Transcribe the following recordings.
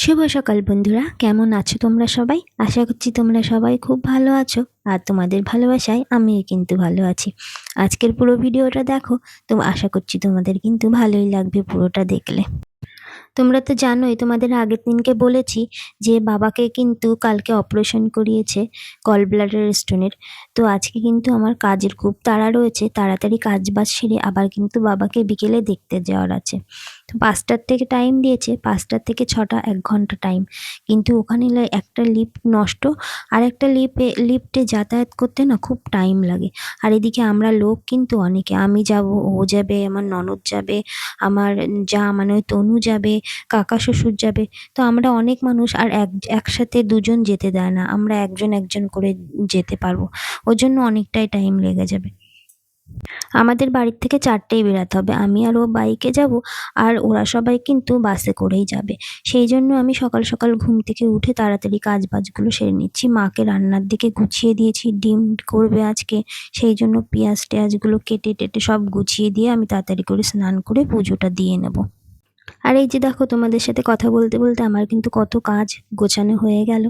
শুভ সকাল বন্ধুরা, কেমন আছো তোমরা সবাই? আশা করছি তোমরা সবাই খুব ভালো আছো। আর তোমাদের ভালোবাসায় আমিও কিন্তু ভালো আছি। আজকের পুরো ভিডিওটা দেখো, তো আশা করছি তোমাদের কিন্তু ভালোই লাগবে পুরোটা দেখলে। তোমরা তো জানোই, তোমাদের আগের দিনকে বলেছি যে বাবাকে কিন্তু কালকে অপারেশন করিয়েছে গল ব্লাডার স্টোনের। তো আজকে কিন্তু আমার কাজের খুব তাড়া রয়েছে, তাড়াতাড়ি কাজ বাজ সেরে আবার কিন্তু বাবাকে বিকেলে দেখতে যাওয়ার আছে। তো 5টার থেকে টাইম দিয়েছে, 5টা থেকে 6টা 1 ঘন্টা টাইম। কিন্তু ওখানে একটা লিফট নষ্ট, আর একটা লিফটে যাতায়াত করতে না খুব টাইম লাগে। আর এদিকে আমরা লোক কিন্তু অনেকে, আমি যাব, ও যাবে, আমার ননদ যাবে, আমার যা মানে ওই তনু যাবে, কাকা শ্বশুর যাবে। তো আমরা অনেক মানুষ, আর একসাথে দুজন যেতে দেয় না, আমরা একজন একজন করে যেতে পারবো। ওর জন্য অনেকটাই টাইম লেগে যাবে। আমাদের বাড়ির থেকে 4টেই বেরাতে হবে, আমি আর ও বাইকে যাব, আর ওরা সবাই কিন্তু বাসে করেই যাবে। সেই জন্য আমি সকাল সকাল ঘুম থেকে উঠে তাড়াতাড়ি কাজ বাজগুলো সেরে নিচ্ছি। মাকে রান্নার দিকে গুছিয়ে দিয়েছি, ডিম করবে আজকে, সেই জন্য পেঁয়াজ টেয়াজগুলো কেটে টেটে সব গুছিয়ে দিয়ে আমি তাড়াতাড়ি করে স্নান করে পুজোটা দিয়ে নেব। আর এই যে দেখো, তোমাদের সাথে কথা বলতে বলতে আমার কিন্তু কত কাজ গোছানো হয়ে গেল।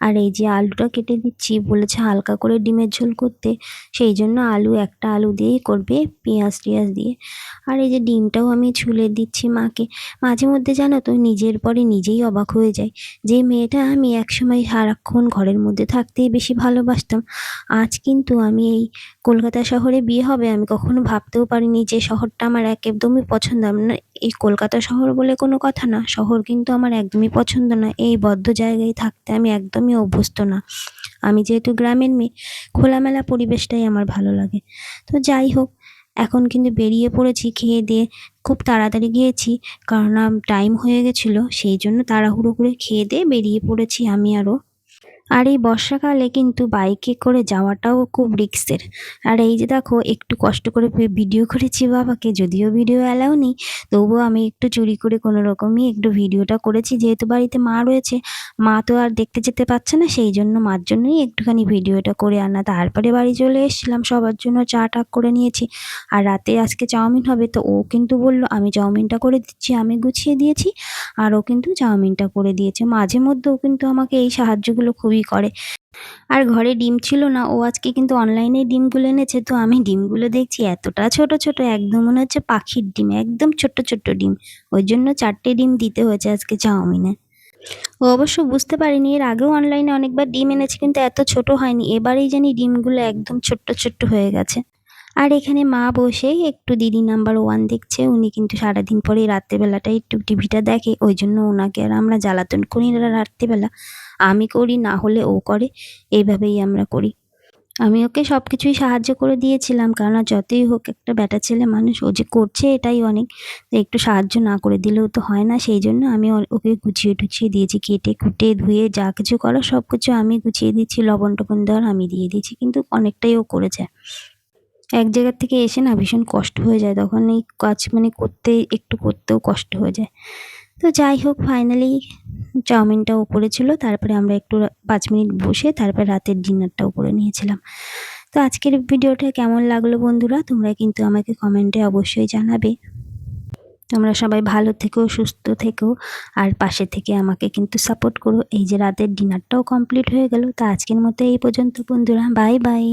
আর এই যে আলুটা কেটে দিচ্ছি, বলেছে হালকা করে ডিমের ঝোল করতে, সেই জন্য একটা আলু দিয়েই করবে, পেঁয়াজ টিয়াজ দিয়ে। আর এই যে ডিমটাও আমি ছুলে দিচ্ছি মাকে। মাঝে মধ্যে জানো তো, নিজের পরে নিজেই অবাক হয়ে যায় যে মেয়েটা আমি একসময় সারাক্ষণ ঘরের মধ্যে থাকতেই বেশি ভালোবাসতাম, আজ কিন্তু আমি এই কলকাতা শহরে বিয়ে হবে, আমি কখনো ভাবতেও পারিনি যে শহরটা আমার একদমই পছন্দ না। এই কলকাতা শহর বলে কোনো কথা না, শহর কিন্তু আমার একদমই পছন্দ না। এই বদ্ধ জায়গায় থাকতে আমি একদমই অভ্যস্ত না। আমি যেহেতু গ্রামের মেয়ে, খোলামেলা পরিবেশটাই আমার ভালো লাগে। তো যাই হোক, এখন কিন্তু বেরিয়ে পড়েছি খেয়ে দিয়ে। খুব তাড়াতাড়ি গিয়েছি, কারণ টাইম হয়ে গেছিলো, সেই জন্য তাড়াহুড়ো করে খেয়ে দিয়ে বেরিয়ে পড়েছি আমি আরও। আর এই বর্ষাকালে কিন্তু বাইকে করে যাওয়াটাও খুব রিস্কের। আর এই যে দেখো, একটু কষ্ট করে ভিডিও করেছি বাবাকে, যদিও ভিডিও অ্যালাউ নেই, তবুও আমি একটু চুরি করে কোনো রকমই একটু ভিডিওটা করেছি, যেহেতু বাড়িতে মা রয়েছে, মা তো আর দেখতে যেতে পারছে না, সেই জন্য মার জন্যই একটুখানি ভিডিওটা করে আনা। তারপরে বাড়ি চলে এসেছিলাম, সবার জন্য চা টা করে নিয়েছি। আর রাতে আজকে চাউমিন হবে, তো ও কিন্তু বললো আমি চাউমিনটা করে দিচ্ছি, আমি গুছিয়ে দিয়েছি, আর ও কিন্তু চাউমিনটা করে দিয়েছে। মাঝে মধ্যে ও কিন্তু আমাকে এই সাহায্যগুলো খুবই করে। আর ঘরে ডিম ছিল না, ও আজকে কিন্তু অনলাইনে ডিমগুলো এনেছে। তো আমি ডিমগুলো দেখছি এতটা ছোট ছোট, একদম মনে হচ্ছে পাখির ডিম, একদম ছোট্ট ছোট্ট ডিম। ওই জন্য 4টে ডিম দিতে হয়েছে আজকে চাউমিনে। ও অবশ্য বুঝতে পারিনি, এর আগেও অনলাইনে অনেকবার ডিম এনেছে, কিন্তু এত ছোট হয়নি, এবারেই জানি ডিমগুলো একদম ছোট্ট ছোট্ট হয়ে গেছে। আর এখানে মা বসে একটু দিদি নাম্বার 1 দেখছে। উনি কিন্তু সারাদিন পরে রাত্রেবেলাটাই একটু টিভিটা দেখে, ওই জন্য ওনাকে আর আমরা জ্বালাতন করি না রাত্রেবেলা। আমি করি, না হলে ও করে, এইভাবেই আমরা করি। আমি ওকে সব কিছুই সাহায্য করে দিয়েছিলাম, কারণ যতই হোক একটা ব্যাটা ছেলে মানুষ, ও যে করছে এটাই অনেক। তো একটু সাহায্য না করে দিলেও তো হয় না, সেই জন্য আমি ওকে গুছিয়ে টুছিয়ে দিয়েছি, কেটে কুটে ধুয়ে যা কিছু করা সব কিছু আমি গুছিয়ে দিচ্ছি, লবণ টবণ দেওয়ার আমি দিয়ে দিয়েছি, কিন্তু অনেকটাই ও করেছে। এক জায়গার থেকে এসে না ভীষণ কষ্ট হয়ে যায়, তখন এই কাজ মানে করতেও কষ্ট হয়ে যায়। তো যাই হোক, ফাইনালি চাউমিনটাও করেছিল, তারপরে আমরা একটু 5 মিনিট বসে তারপর রাতের ডিনারটাও করে নিয়েছিলাম। তো আজকের ভিডিওটা কেমন লাগলো বন্ধুরা, তোমরা কিন্তু আমাকে কমেন্টে অবশ্যই জানাবে। তোমরা সবাই ভালো থেকো, সুস্থ থেকো, আর পাশে থেকে আমাকে কিন্তু সাপোর্ট করো। এই যে রাতের ডিনারটাও কমপ্লিট হয়ে গেল। তো আজকের মতো এই পর্যন্ত বন্ধুরা, বাই বাই।